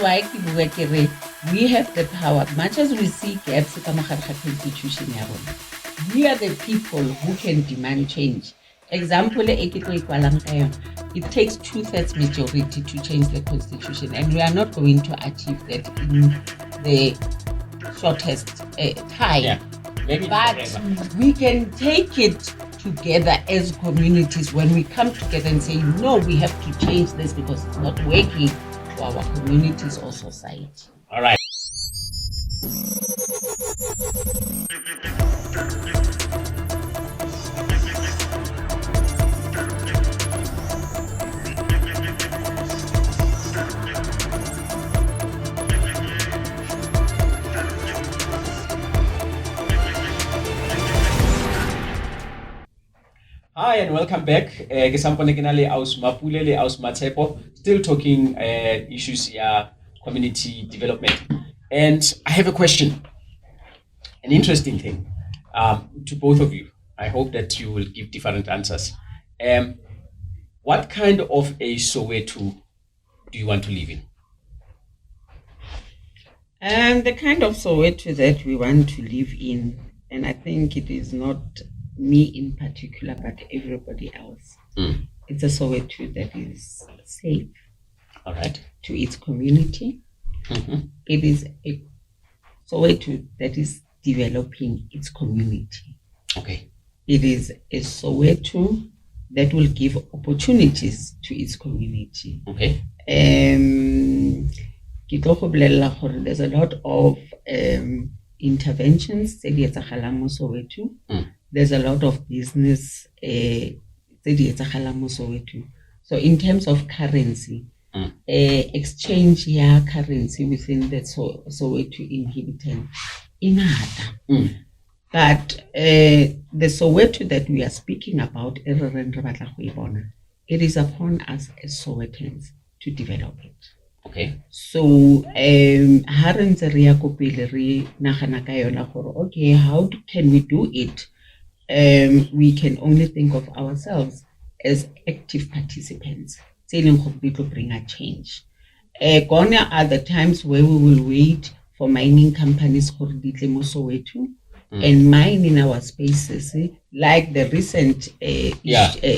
Why we have the power, much as we see gaps in the constitution, we are the people who can demand change. Example, it takes 2/3 majority to change the constitution, and we are not going to achieve that in the shortest time. Yeah. But we can take it together as communities when we come together and say, no, we have to change this because it's not working for our communities or society. All right. Hi and welcome back. Still talking issues here, community development. And I have a question, an interesting thing to both of you. I hope that you will give different answers. What kind of a Soweto do you want to live in? The kind of Soweto that we want to live in, and I think it is not me in particular, but everybody else. It's a Soweto that is safe. All right. To its community. It is a Soweto that is developing its community. Okay. It is a Soweto that will give opportunities to its community. Okay. There's a lot of interventions. There's a lot of business. So in terms of currency, exchange currency within the Soweto inhabitant inata. But the Soweto that we are speaking about, it is upon us as Sowetans to develop it. Okay. So okay, how can we do it? We can only think of ourselves as active participants. To bring a change. Gone are the times where we will wait for mining companies and mine in our spaces, like the recent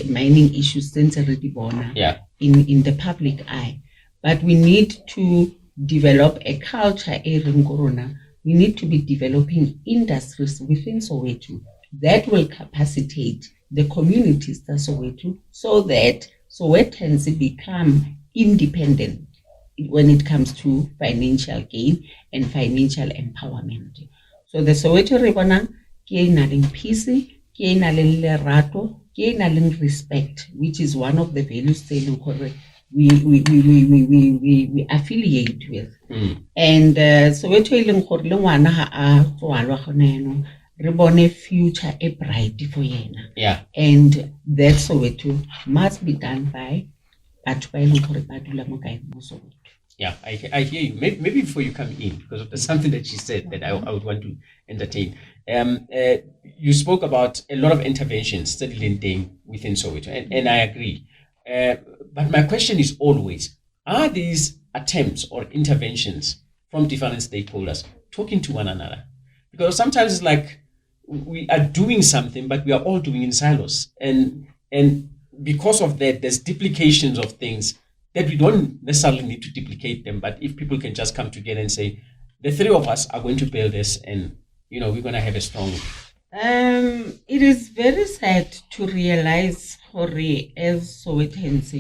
mining issues since already born in the public eye. But we need to develop a culture. We need to be developing industries within Soweto that will capacitate the communities of Soweto so that Sowetans become independent when it comes to financial gain and financial empowerment. So the Soweto Ribona, ke naling peace, ke naling lerato, ke naling respect, which is one of the values we affiliate with. And Soweto iling gore le ngwana ha a tswalwa gone no re bone future e bright for yena. Yeah. And that Soweto must be done by batho ba ileng gore ba dula mo kae mo Soweto. Yeah, I hear you. Maybe before you come in, because there's something that she said that I would want to entertain. You spoke about a lot of interventions studying within Soweto, and I agree. But my question is always, are these attempts or interventions from different stakeholders talking to one another? Because sometimes it's like we are doing something, but we are all doing in silos. And because of that, there's duplications of things that we don't necessarily need to duplicate them. But if people can just come together and say, the three of us are going to build this and, we're going to have a strong... It is very sad to realize, as Sowetans,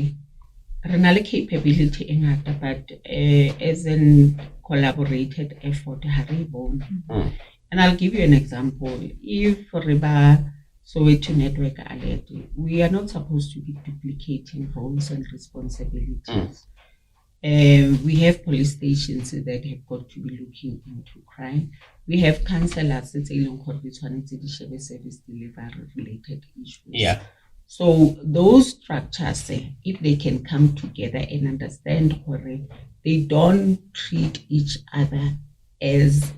renal capability in that, but as in collaborated effort, and I'll give you an example. If Reba Soweto Network alert, we are not supposed to be duplicating roles and responsibilities. We have police stations that have got to be looking into crime. We have councillors that service delivery related issues. Yeah. So those structures, if they can come together and understand they don't treat each other as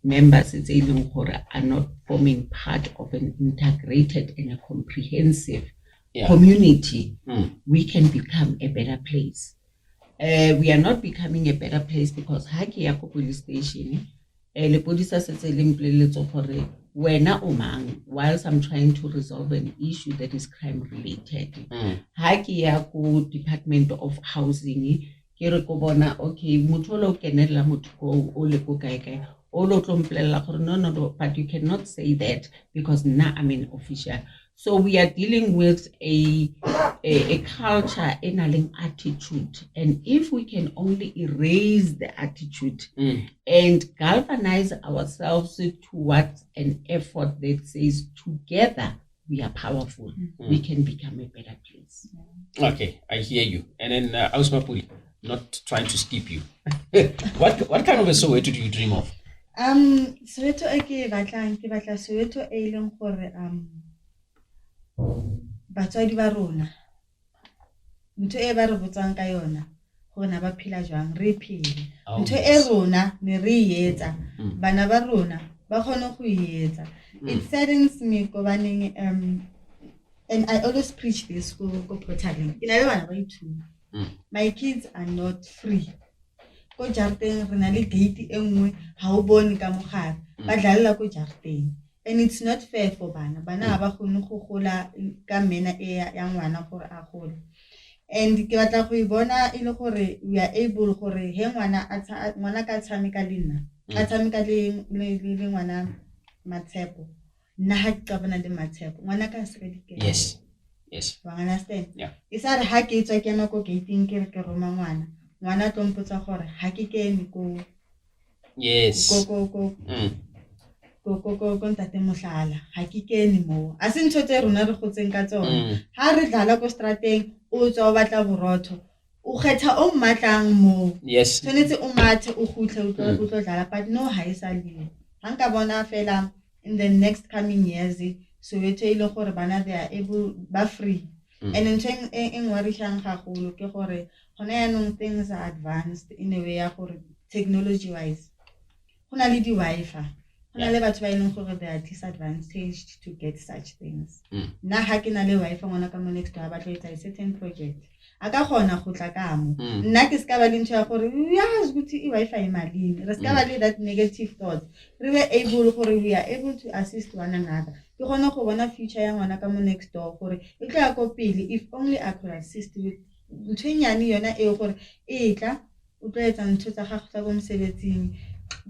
members are not forming part of an integrated and a comprehensive community, we can become a better place. we are not becoming a better place because haki ya police station le podisa setse le mpleletso gore wena o mang whilst I'm trying to resolve an issue that is crime related. Haki ya ko Department of Housing ke re ko bona okay motho lo kenela motho ko o le ko kae o lo tlomplela gore no but you cannot say that because now I'm an official. So we are dealing with a culture in an attitude, and if we can only erase the attitude and galvanize ourselves towards an effort that says together we are powerful, we can become a better place. Okay, I hear you. And then Ausmapuli, not trying to skip you. What kind of a Soweto do you dream of? Soweto ke batla Soweto e leng gore batswadi ba rona ntho e ba re botsang ka yona gore na ba phela jwang re phele ntho e rona ne re etsa bana ba rona ba khona go etsa. It saddens me go baneng and I always preach this go portaling ina le bana ba ithuta. My kids are not free. Go jarteng re na le gate e nngwe ha o bone ka mogare ba dlalla go jarteng. And it's not fair for bana ba khone go gola ka mena e ya ngwana gore a gole. And ke batla go ibona ile gore we are able gore he ngwana ka tshameka le nna a tshameka le ngwana Matshepo nna ha ke tsabana le Matshepo ngwana ka se ka dikela. Yes Wa understand? Yeah. Isa re ha ke tswa ke na go gating ke roma ngwana tlompotsa gore ha ke kene go go ntate mohlala ha ke kene mo a se ntho tse rona re gotseng ka tsona ha re dlala ko strateng o tswa o batla borotho o kgetha o mmatlang mo tshwanetse o mathe o gutle o tlo dlala but no ha isa le ha nka bona fela in the next coming years Soweto ile gore bana they are able ba free and nteng eng warishang gagolo ke gore gona yanong things are advanced in a way ya gore technology wise gona le di Wi-Fi. Le batho ba ileng gore they are disadvantaged to get such things. Na ha ke na le Wi-Fi ngwana ka mo next door ba tlo etsa a certain project a ka gona go tla ka mo nna ke ska ba le ntho ya gore yes ukuthi I Wi-Fi e malini re ska ba le that negative thoughts re be able gore we are able to assist one another ke gona go bona future ya ngwana ka mo next door gore e tla ya go pele if only I could assist with ntho nyane yona e gore e tla o tlo etsa ntho tsa gago tsa go mosebetsing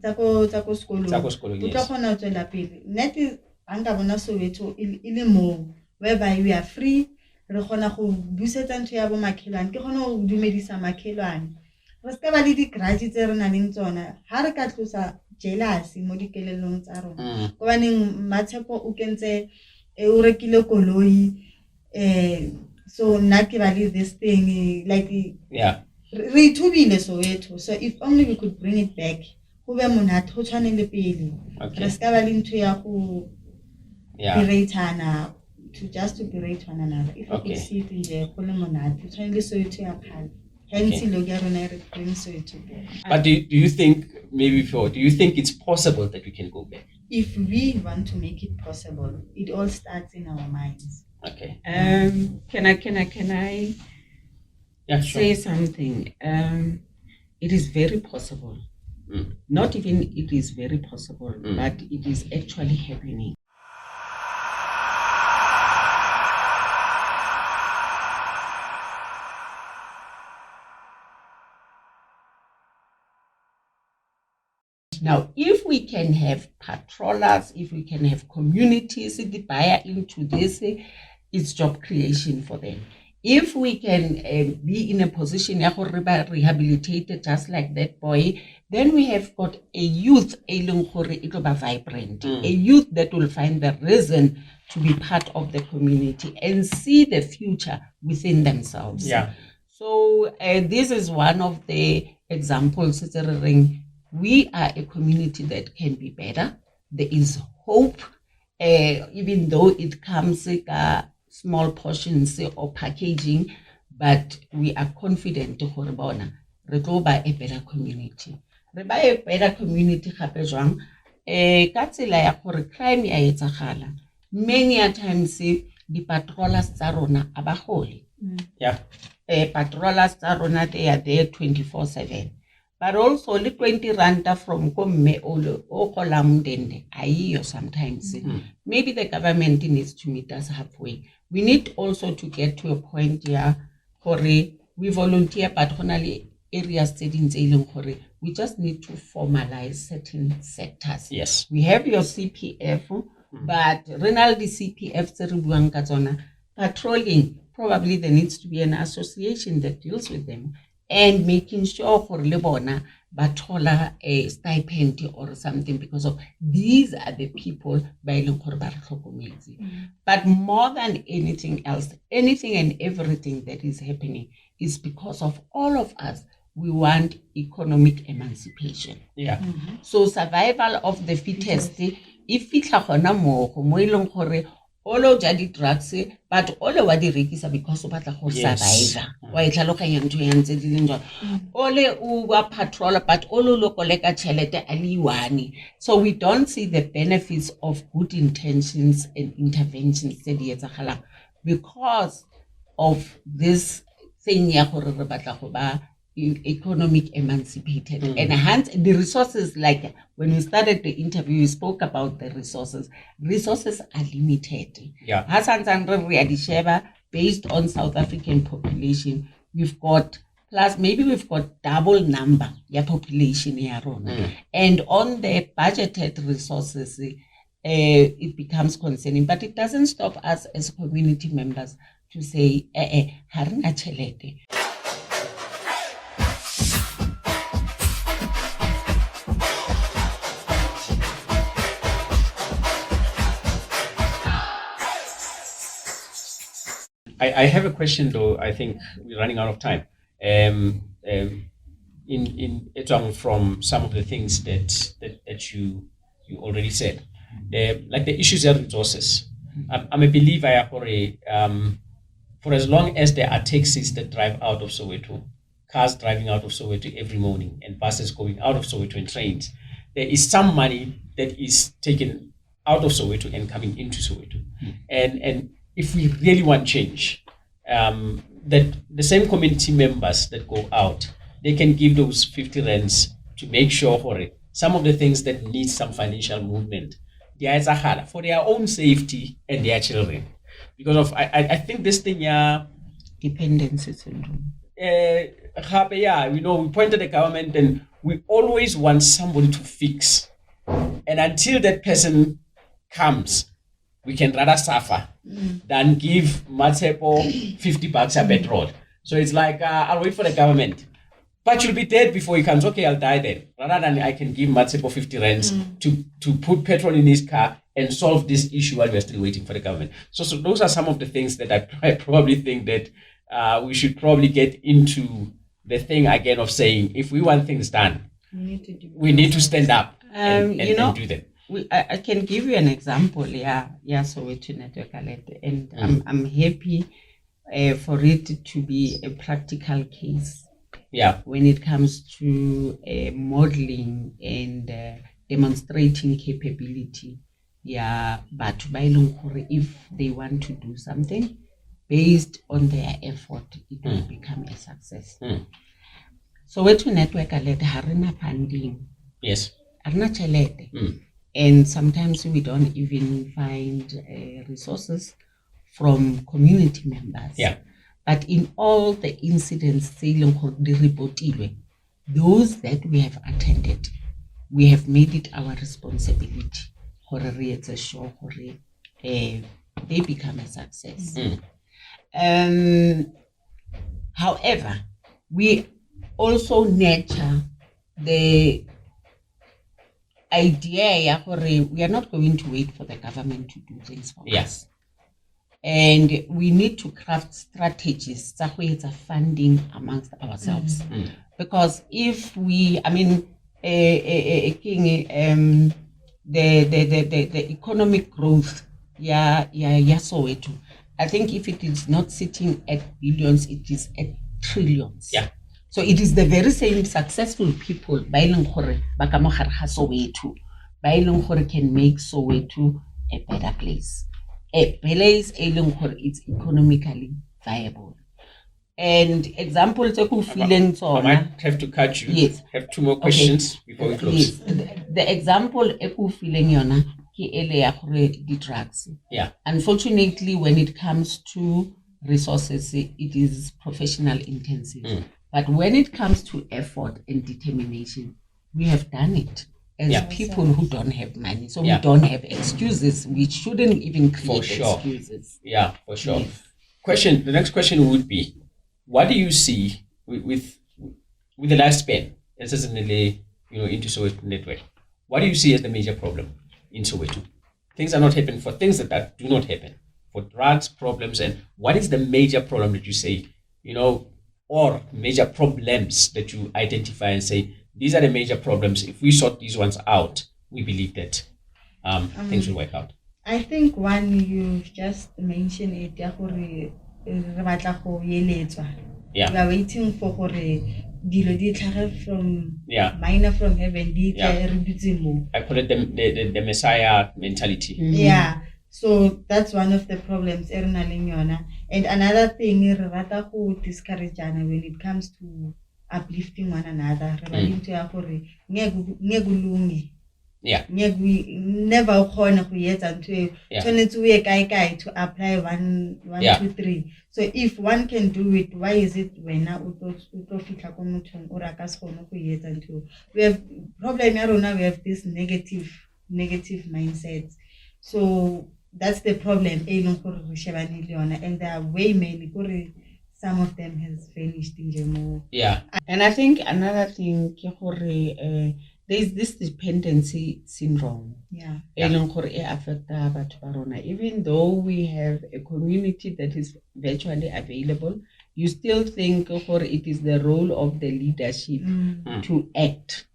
tsa ko sekolo o tla gona tswela pele net anga bona Soweto ile mo whereby we are free re gona go busetsa ntho ya bo makhelwane ke gona go dumedisa makhelwane re ska ba le di grudge tse re na leng tsona ha re ka tlosa jealousy mo dikelelong tsa rona go baneng Matshepo o kentse o rekile koloi so nna ke ba le this thing like re thubile Soweto. So if only we could bring it back go be monate go tshwane le pele re ska ba le ntho ya go beratana to berate one another if we see it nje go le monate go tshwane le Soweto ya khale hence lo ga rona re bring Soweto back. But do you think do you think it's possible that we can go back? If we want to make it possible, it all starts in our minds. Okay. Can I say something? It is very possible. Not even it is very possible, but it is actually happening. Now, if we can have patrollers, if we can have communities that buy into this, it's job creation for them. If we can be in a position rehabilitated just like that boy, then we have got a youth vibrant, a youth that will find the reason to be part of the community and see the future within themselves. Yeah. So this is one of the examples. We are a community that can be better. There is hope, even though it comes small portions or packaging, but we are confident to buy a better community. Re buy a better community gape jwang ka tsela ya gore crime ya etsagala. Many a times di patrollers tsa rona aba gole. Yeah. patrollers they are there 24/7. But also the 20 ranta from Komme or Kolamdende, or sometimes. Maybe the government needs to meet us halfway. We need also to get to a point we volunteer patronally areas we just need to formalize certain sectors. Yes. We have your CPF, but Rinaldi CPF patrolling, probably there needs to be an association that deals with them and making sure for Lebona batola a stipend or something because of these are the people by But more than anything else, anything and everything that is happening is because of all of us. We want economic emancipation. Yeah. So survival of the fittest. If it all of the drugs, but all of the rekisa because of survivor. All Uber patrol, but all local chelete aliwani. So we don't see the benefits of good intentions and interventions because of this thing economic emancipated and hence the resources, like when we started the interview you spoke about the resources are limited. Based on South African population, we've got double number population and on the budgeted resources it becomes concerning, but it doesn't stop us as community members to say harina chelete. I have a question though. I think we're running out of time. In from some of the things that you already said, like the issues of resources. I'm a believer for as long as there are taxis that drive out of Soweto, cars driving out of Soweto every morning, and buses going out of Soweto and trains, there is some money that is taken out of Soweto and coming into Soweto, and if we really want change, that the same community members that go out, they can give those 50 rands to make sure for it. Some of the things that need some financial movement, for their own safety and their children. Because of, I think this thing, dependency syndrome. We point at the government and we always want somebody to fix. And until that person comes, we can rather suffer than give Matsepo $50 a petrol. So it's like, I'll wait for the government. But you'll be dead before he comes. Okay, I'll die then. Rather than I can give Matsepo 50 rands to put petrol in his car and solve this issue while we're still waiting for the government. So those are some of the things that I probably think that we should probably get into the thing again of saying, if we want things done, we need to stand up and do them. I can give you an example, Soweto Network, and I'm happy for it to be a practical case. Yeah. When it comes to modeling and demonstrating capability, but if they want to do something based on their effort, it will become a success. Soweto Network harina funding. Yes. Harina chelete. And sometimes we don't even find resources from community members. Yeah. But in all the incidents, those that we have attended, we have made it our responsibility they become a success. However, we also nurture the idea we are not going to wait for the government to do things for us. And we need to craft strategies of funding amongst ourselves. Because if we, the economic growth, Soweto, I think if it is not sitting at billions, it is at trillions. Yeah. So it is the very same successful people can make Soweto a better place. A place it's economically viable. And examples of feeling so. I might have to cut you. Yes. Have 2 more questions before we close. Yes. The example of feeling yona ke ele ya gore di drugs. Yeah. Unfortunately, when it comes to resources, it is professional intensive. But when it comes to effort and determination, we have done it as people who don't have money. So we don't have excuses. We shouldn't even create excuses. Yeah, for sure. Yes. The next question would be, what do you see with the lifespan, essentially, into Soweto Network? What do you see as the major problem in Soweto? Things are not happening for things that do not happen, for drugs problems, and what is the major problem that you say, or major problems that you identify and say, these are the major problems. If we sort these ones out, we believe that things will work out. I think one, you just mentioned it, we are waiting for from minor from heaven. I call it the Messiah mentality. Yeah. So that's one of the problems. And another thing, we discourage when it comes to uplifting one another. Yeah. We never to apply 1, 2, 3. So if one can do it, why is it when we have problem? We have this negative mindset. So that's the problem. And there are way many. Some of them has vanished in Jemo. Yeah. And I think another thing, there's this dependency syndrome. Yeah. Even though we have a community that is virtually available, you still think it is the role of the leadership to act.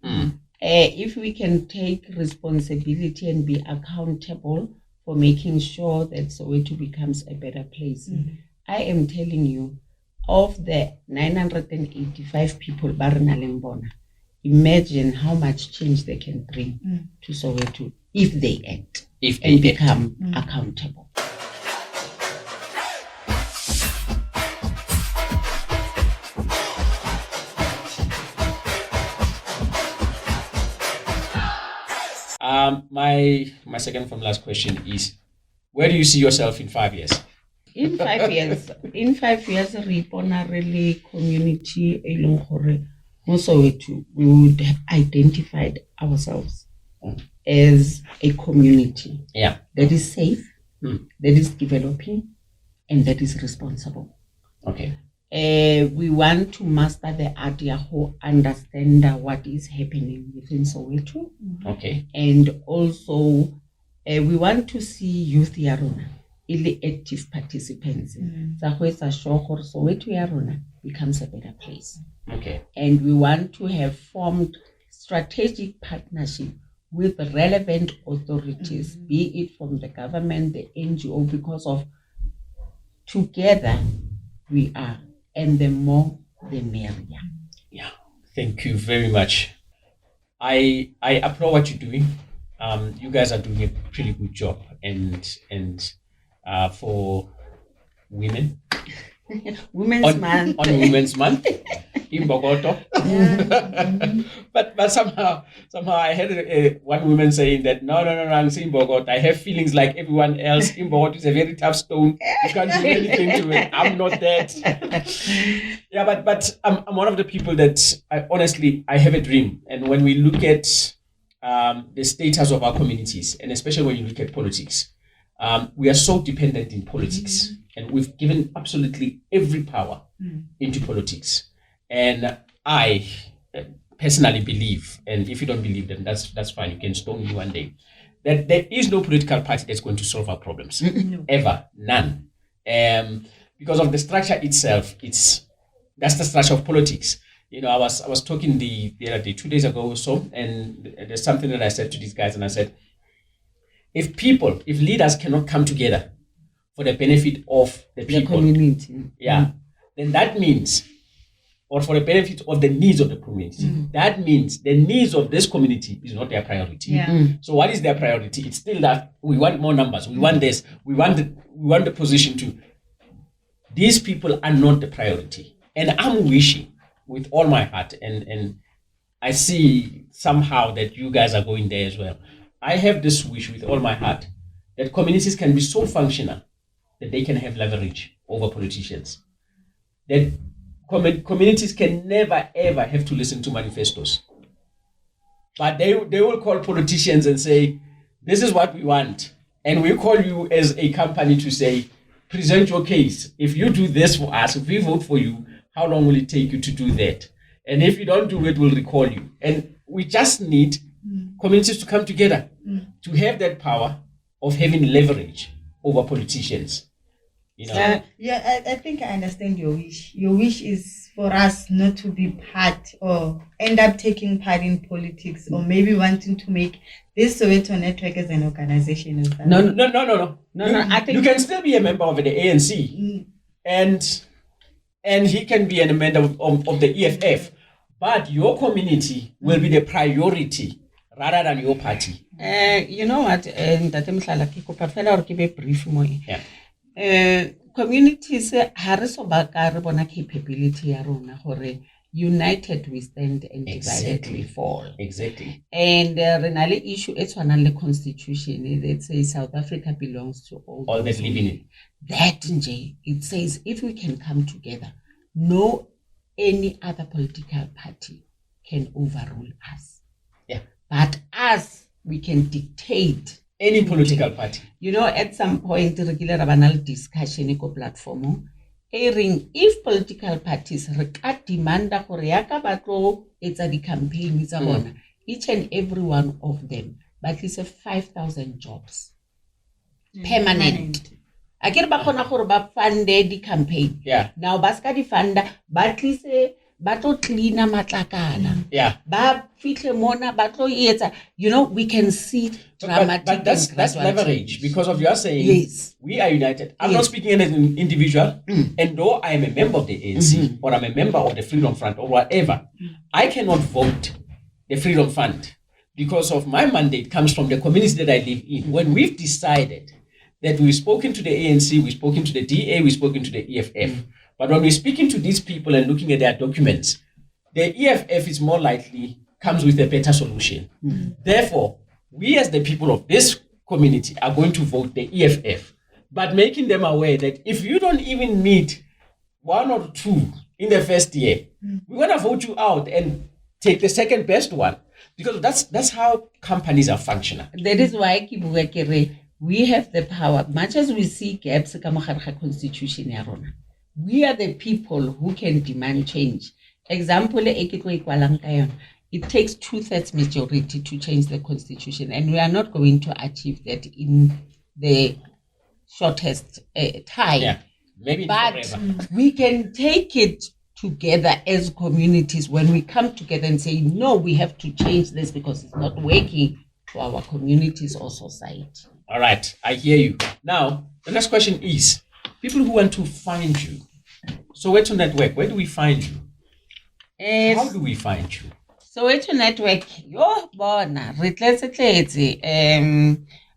If we can take responsibility and be accountable for making sure that Soweto becomes a better place, I am telling you, of the 985 people Baranalembona, imagine how much change they can bring to Soweto if they act and become accountable. My second from last question is, where do you see yourself in 5 years? In 5 years, Ripona really community we would have identified ourselves as a community that is safe, that is developing, and that is responsible. Okay. We want to master the idea who understand what is happening within Soweto. Okay. And also, we want to see youth yarona, active participants. Soweto yarona becomes a better place. Okay. And we want to have formed strategic partnership with relevant authorities, be it from the government, the NGO, because of together we are, and the more the merrier. Yeah, thank you very much. I applaud what you're doing. You guys are doing a pretty good job, and for women. Women's Month. On Women's Month in Bogoto. But somehow I heard one woman saying that no, I'm saying Bogoto. I have feelings like everyone else. In Bogoto is a very tough stone. You can't do anything to it. I'm not that. Yeah, but I'm one of the people that I have a dream. And when we look at the status of our communities, and especially when you look at politics, we are so dependent in politics. And we've given absolutely every power into politics. And I personally believe, and if you don't believe them, that's fine. You can stone me one day, that there is no political party that's going to solve our problems. Ever. None. Because of the structure itself, that's the structure of politics. I was talking the other day, 2 days ago or so, and there's something that I said to these guys, and I said, if leaders cannot come together for the benefit of the people, community, then that means, or for the benefit of the needs of the community, that means the needs of this community is not their priority. So what is their priority? It's still that we want more numbers, we want this, we want the position to. These people are not the priority. And I'm wishing with all my heart, and I see somehow that you guys are going there as well. I have this wish with all my heart that communities can be so functional that they can have leverage over politicians. That communities can never ever have to listen to manifestos. But they will call politicians and say, this is what we want. And we call you as a company to say, present your case. If you do this for us, if we vote for you, how long will it take you to do that? And if you don't do it, we'll recall you. And we just need communities to come together to have that power of having leverage over politicians. You know? I think I understand your wish. Your wish is for us not to be part or end up taking part in politics, or maybe wanting to make this Soweto Network as an organization. No. I think you can still be a member of the ANC, and he can be a member of the EFF, but your community will be the priority rather than your party. You know what? Communities ha re so ba ka re bona capability ya rona gore united we stand and divided we fall. Exactly. And re na le issue e tshwanang le constitution that says South Africa belongs to all that live in it. That nje, it says if we can come together, no any other political party can overrule us. Yeah. But us, we can dictate any political party. You know, at some point, regular discussion ko platform, airing if political parties demand for yaka batlo it's a campaign each and every one of them, but it's a 5,000 jobs permanent. Akere ba khona gore ba funde di campaign. Yeah. Now baska di funda but ba tlo cleaner matlakala. Yeah. Ba fihle mona ba tlo etsa. You know, we can see dramatic. But that's leverage because of your saying yes. We are united. I'm not speaking as an individual, and though I am a member of the ANC or I'm a member of the Freedom Front or whatever, I cannot vote the Freedom Front because of my mandate comes from the community that I live in. When we've decided that we've spoken to the ANC, we've spoken to the DA, we've spoken to the EFF. But when we're speaking to these people and looking at their documents, the EFF is more likely comes with a better solution. Therefore, we as the people of this community are going to vote the EFF, but making them aware that if you don't even meet one or two in the first year, we're going to vote you out and take the second best one, because that's how companies are functional. That is why we have the power. Much as we see gaps in the constitution, we are the people who can demand change. Example, it takes 2/3 majority to change the constitution, and we are not going to achieve that in the shortest time. Yeah, maybe but forever. We can take it together as communities when we come together and say, no, we have to change this because it's not working for our communities or society. All right, I hear you. Now, the next question is, people who want to find you. Soweto Network, where do we find you? How do we find you? Soweto Network,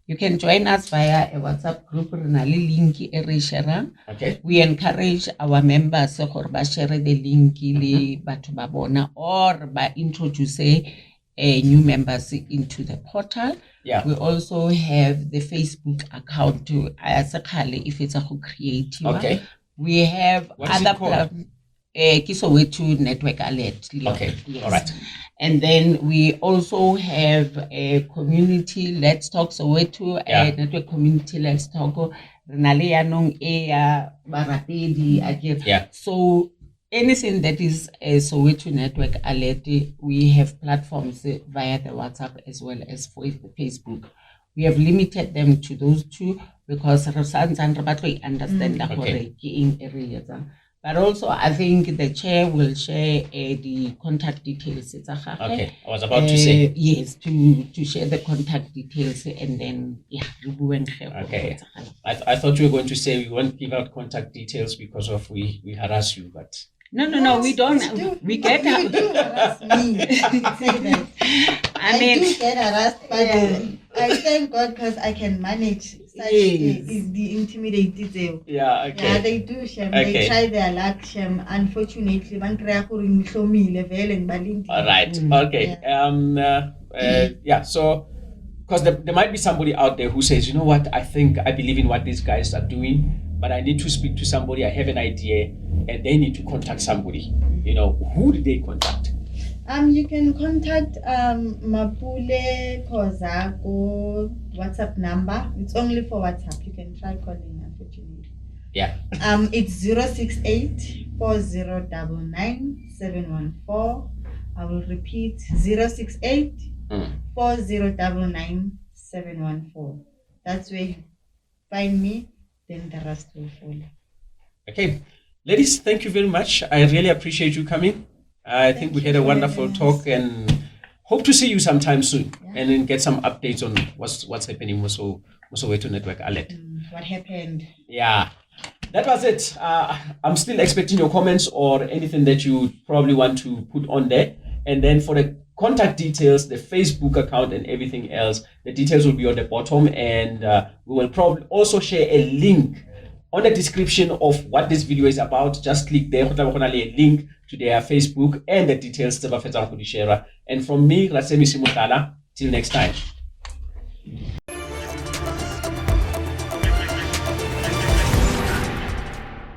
you can join us via a WhatsApp group. Okay. We encourage our members to share the link or by introduce new members into the portal. Yeah. We also have the Facebook account if it's a creative. Okay. We have other Soweto Network Alert. Okay. Yes. All right. And then we also have a community Let's Talk Soweto, a network community Let's Talk. So anything that is a Soweto Network Alert, we have platforms via the WhatsApp as well as Facebook. We have limited them to those two because understand areas. But also, I think the chair will share the contact details. Okay, I was about to say. Yes, to share the contact details and then, Okay. I thought you were going to say we won't give out contact details because of we harass you, but... No, we don't. We get you do harass me. I do get harassed, but I thank God because I can manage such is the intimidated. Yeah, okay. Yeah, they do, Shem. Okay. They try their luck, Shem. Unfortunately, all right. Okay. Yeah. So, because there might be somebody out there who says, you know what, I believe in what these guys are doing, but I need to speak to somebody. I have an idea, and they need to contact somebody. You know, who do they contact? You can contact Mapule Kozako WhatsApp number. It's only for WhatsApp. You can try calling, unfortunately. Yeah. It's 068 4099 714. I will repeat 068 4099 714. That's where you find me, then the rest will follow. Okay. Ladies, thank you very much. I really appreciate you coming. I think we had a wonderful talk and hope to see you sometime soon and then get some updates on what's happening with Soweto Network Alert. What happened? Yeah, that was it. I'm still expecting your comments or anything that you probably want to put on there. And then for the contact details, the Facebook account and everything else, the details will be on the bottom. And we will probably also share a link on the description of what this video is about. Just click there, a link to their Facebook and the details. And from me, Rasemi Simotala, till next time.